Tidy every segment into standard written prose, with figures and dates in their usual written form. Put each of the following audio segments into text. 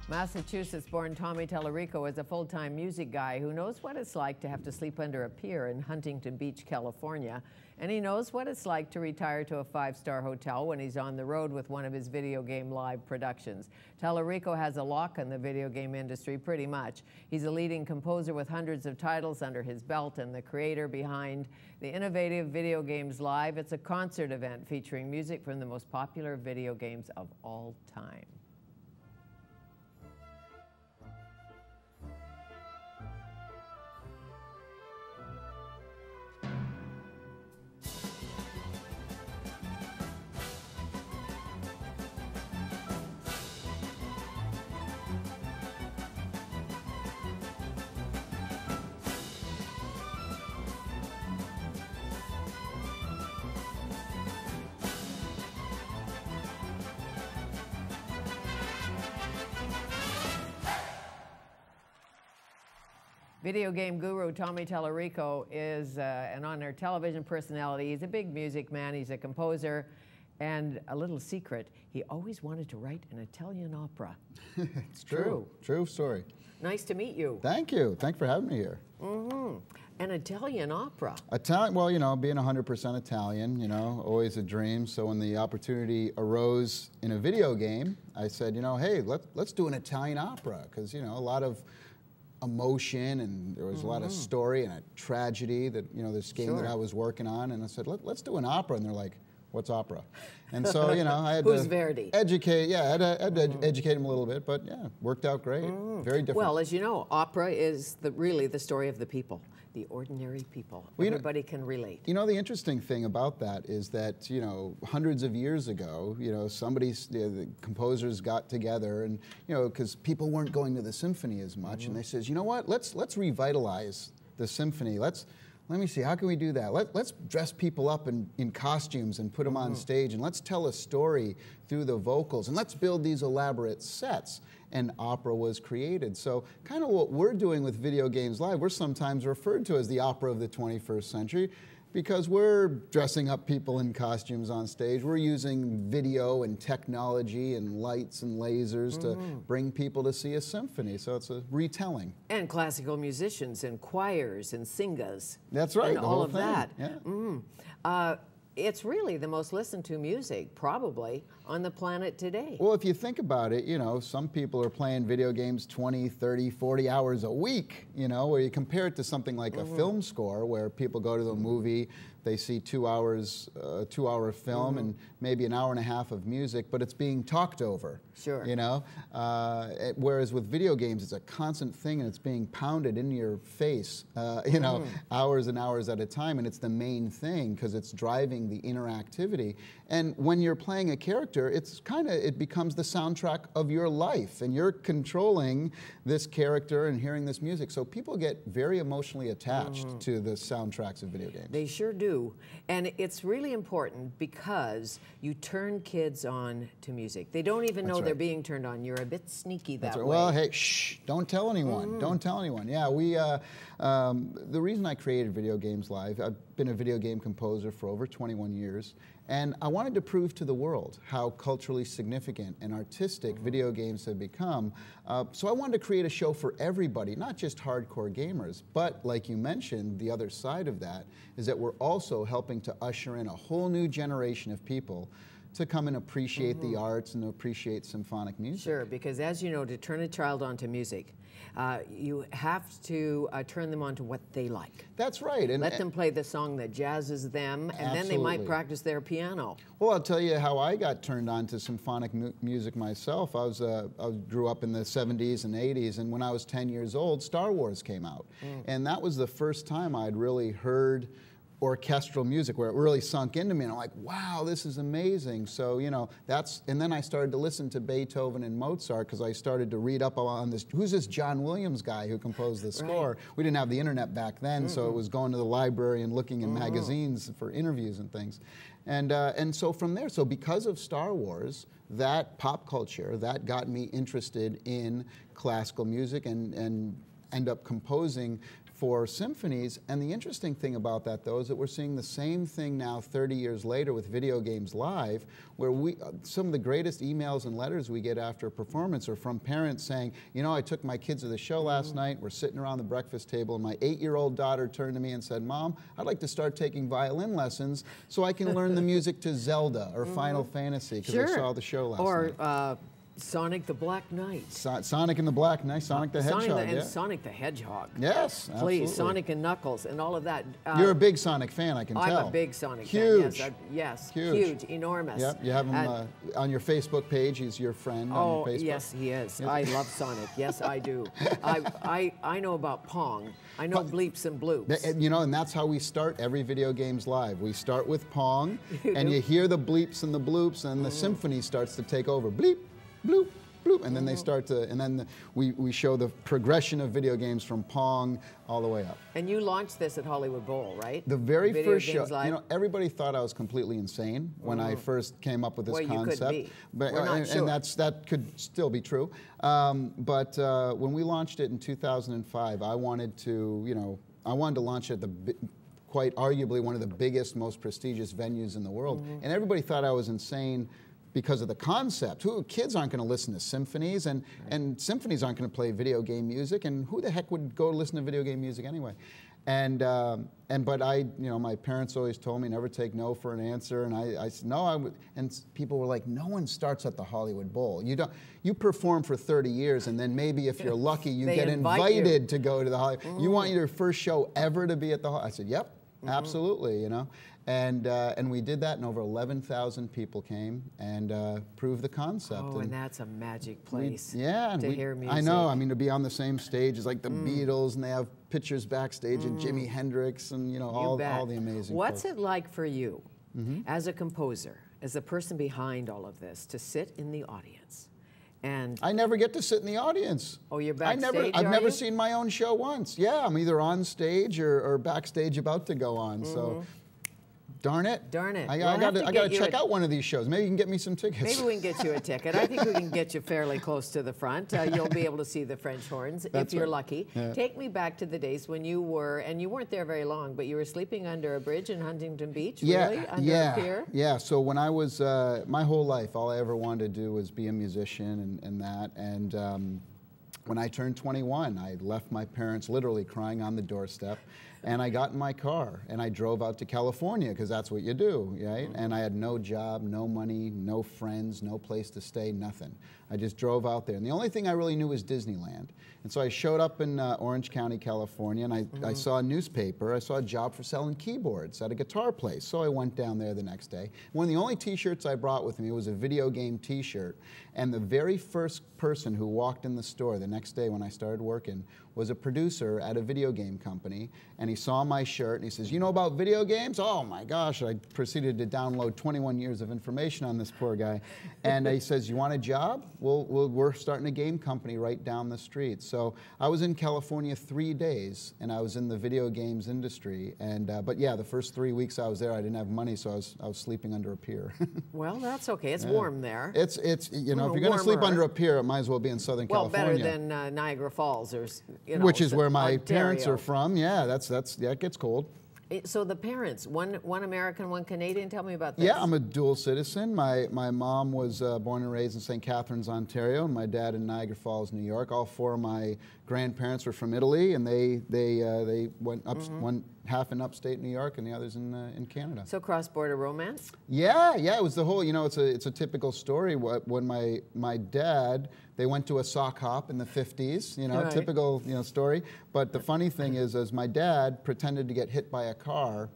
Massachusetts-born Tommy Tallarico is a full-time music guy who knows what it's like to have to sleep under a pier in Huntington Beach, California. And he knows what it's like to retire to a five-star hotel when he's on the road with one of his video game live productions. Tallarico has a lock on the video game industry, pretty much. He's a leading composer with hundreds of titles under his belt and the creator behind the innovative Video Games Live. It's a concert event featuring music from the most popular video games of all time. Video game guru Tommy Tallarico is an on-air television personality. He's a big music man. He's a composer. And a little secret, he always wanted to write an Italian opera. It's true. True story. Nice to meet you. Thank you. Thanks for having me here. An Italian opera. Italian, well, you know, being 100% Italian, you know, always a dream. So when the opportunity arose in a video game, I said, you know, hey, let's do an Italian opera. Because, you know, a lot of emotion and there was a lot of story and a tragedy that, you know, this game that I was working on. And I said, let's do an opera. And they're like, what's opera? And so, you know, I had Who's to Verdi? educate, yeah, I had to educate him a little bit, but yeah, worked out great. Very different. Well, as you know, opera is really the story of the people, the ordinary people. Well, everybody can relate. You know, the interesting thing about that is that, you know, hundreds of years ago, you know, the composers got together and, you know, because people weren't going to the symphony as much, and they says, you know what, let's revitalize the symphony. Let me see, how can we do that? Let's dress people up in costumes and put them on stage, and let's tell a story through the vocals, and let's build these elaborate sets. And opera was created. So kind of what we're doing with Video Games Live, we're sometimes referred to as the opera of the 21st century, because we're dressing up people in costumes on stage. We're using video and technology and lights and lasers to bring people to see a symphony. So it's a retelling. And classical musicians and choirs and singers. That's right. And all of that. Yeah. It's really the most listened to music, probably, on the planet today. Well, if you think about it, you know, some people are playing video games 20, 30, 40 hours a week, you know, where you compare it to something like a film score where people go to the movie, they see 2 hours, 2-hour film and maybe an hour and a half of music, but it's being talked over. Sure. You know, whereas with video games, it's a constant thing and it's being pounded into your face, you know, hours and hours at a time, and it's the main thing because it's driving the interactivity. And when you're playing a character, it becomes the soundtrack of your life, and you're controlling this character and hearing this music. So people get very emotionally attached to the soundtracks of video games. They sure do. And it's really important because you turn kids on to music. They don't even know they're being turned on. You're a bit sneaky that way. Well, hey, shh, don't tell anyone. Don't tell anyone. Yeah, the reason I created Video Games Live, I've been a video game composer for over 21 years, and I wanted to prove to the world how culturally significant and artistic video games have become. So I wanted to create a show for everybody, not just hardcore gamers, but like you mentioned, the other side of that is that we're also helping to usher in a whole new generation of people to come and appreciate the arts and appreciate symphonic music. Sure, because as you know, to turn a child onto music, you have to turn them on to what they like. That's right. And let them play the song that jazzes them, and then they might practice their piano. Well, I'll tell you how I got turned on to symphonic music myself. I grew up in the 70s and 80s, and when I was 10 years old, Star Wars came out. And that was the first time I'd really heard orchestral music where it really sunk into me, and I'm like, wow, this is amazing. So, you know, and then I started to listen to Beethoven and Mozart because I started to read up on this, who's this John Williams guy who composed the score? We didn't have the internet back then, so it was going to the library and looking in magazines for interviews and things. And so from there, so because of Star Wars, that pop culture, that got me interested in classical music and end up composing for symphonies. And the interesting thing about that, though, is that we're seeing the same thing now 30 years later with Video Games Live, where some of the greatest emails and letters we get after a performance are from parents saying, you know, I took my kids to the show last night, we're sitting around the breakfast table, and my 8-year-old daughter turned to me and said, Mom, I'd like to start taking violin lessons so I can learn the music to Zelda or Final Fantasy, because I saw the show last night. Or Sonic the Black Knight. Sonic and the Black Knight, Sonic the Hedgehog. Sonic the Hedgehog. Yes, absolutely. Please, Sonic and Knuckles and all of that. You're a big Sonic fan, I can tell. I'm a big Sonic fan. Yes, huge, enormous. Yep, you have him on your Facebook page. He's your friend on your Facebook. Yes, he is. I love Sonic. Yes, I do. I know about Pong. I know bleeps and bloops. You know, and that's how we start every Video Games Live. We start with Pong, and you hear the bleeps and the bloops, and the symphony starts to take over. Bleep, bloop, bloop, and then they start to, and then we show the progression of video games from Pong all the way up. And you launched this at Hollywood Bowl, right? The very first show, you know, everybody thought I was completely insane when I first came up with this concept. You could be. But We're not sure. and that could still be true. But when we launched it in 2005, I wanted to launch it at quite arguably one of the biggest, most prestigious venues in the world, and everybody thought I was insane because of the concept. Kids aren't going to listen to symphonies, and symphonies aren't going to play video game music, and who the heck would go listen to video game music anyway? But my parents always told me never take no for an answer, and I said no. And people were like, no one starts at the Hollywood Bowl. You perform for 30 years, and then maybe if you're lucky, you get invited to go to the Hollywood. You want your first show ever to be at the Hollywood? I said, yep, absolutely, you know. And we did that, and over 11,000 people came and proved the concept. Oh, and that's a magic place to hear music. I know. I mean, to be on the same stage as like the Beatles, and they have pictures backstage of Jimi Hendrix, and all the amazing. What's it like for you, as a composer, as a person behind all of this, to sit in the audience? And I never get to sit in the audience. Oh, you're backstage? I've never seen my own show once. Yeah, I'm either on stage or backstage about to go on. So. Darn it. Darn it. I got to check out one of these shows. Maybe you can get me some tickets. Maybe we can get you a ticket. I think we can get you fairly close to the front. You'll be able to see the French horns if you're lucky. Yeah. Take me back to the days when you weren't there very long, but you were sleeping under a bridge in Huntington Beach, really? Under a pier? Yeah. So when I was, my whole life, all I ever wanted to do was be a musician and that. And when I turned 21, I left my parents literally crying on the doorstep. And I got in my car and I drove out to California, because that's what you do, right? And I had no job, no money, no friends, no place to stay, nothing. I just drove out there. And the only thing I really knew was Disneyland. And so I showed up in Orange County, California, and I saw a newspaper. I saw a job for selling keyboards at a guitar place. So I went down there the next day. One of the only t-shirts I brought with me was a video game t-shirt. And the very first person who walked in the store the next day when I started working was a producer at a video game company, and he saw my shirt and he says, you know about video games? Oh my gosh. I proceeded to download 21 years of information on this poor guy. And he says, you want a job? We're starting a game company right down the street. So I was in California 3 days, and I was in the video games industry. And but yeah, the first 3 weeks I was there, I didn't have money, so I was sleeping under a pier. Well, that's okay. It's warm there. It's you know, if you're going to sleep under a pier, it might as well be in Southern California. Well, better than Niagara Falls or which is where my parents are from. Yeah, it gets cold. So the parents, one American, one Canadian. Tell me about this. Yeah, I'm a dual citizen. My mom was born and raised in St. Catharines, Ontario, and my dad in Niagara Falls, New York. All four of my grandparents were from Italy, and they went up, one half in upstate New York and the others in Canada. So cross-border romance? Yeah, it was the whole, it's a typical story. When my dad, they went to a sock hop in the 50s, right. Typical, story. But the funny thing is, as my dad pretended to get hit by a car,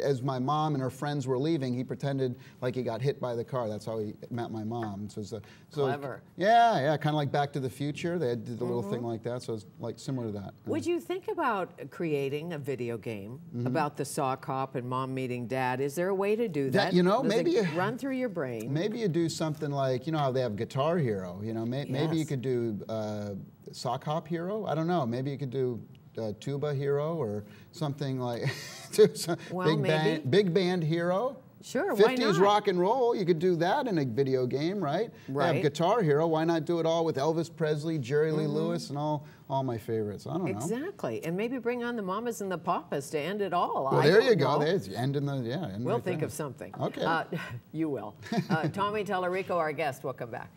as my mom and her friends were leaving, he pretended like he got hit by the car. That's how he met my mom. So clever. Yeah, kind of like Back to the Future. They did a little thing like that, so it's like similar to that. Would you think about creating a video game about the sock hop and mom meeting dad? Is there a way to do that? Maybe run through your brain. Maybe you do something like, how they have Guitar Hero. Maybe you could do Sock Hop Hero. I don't know. Maybe you could do Tuba Hero or something like Big Band Hero. Sure, why 50s not? rock and roll, you could do that in a video game, right? Right. They have Guitar Hero, why not do it all with Elvis Presley, Jerry Lee Lewis, and all my favorites? I don't know. Exactly, and maybe bring on the Mamas and the Papas to end it all. Well, I there don't you go. know. There's end in the, yeah. We'll think of something. Okay. You will. Tommy Tallarico, our guest. We'll come back.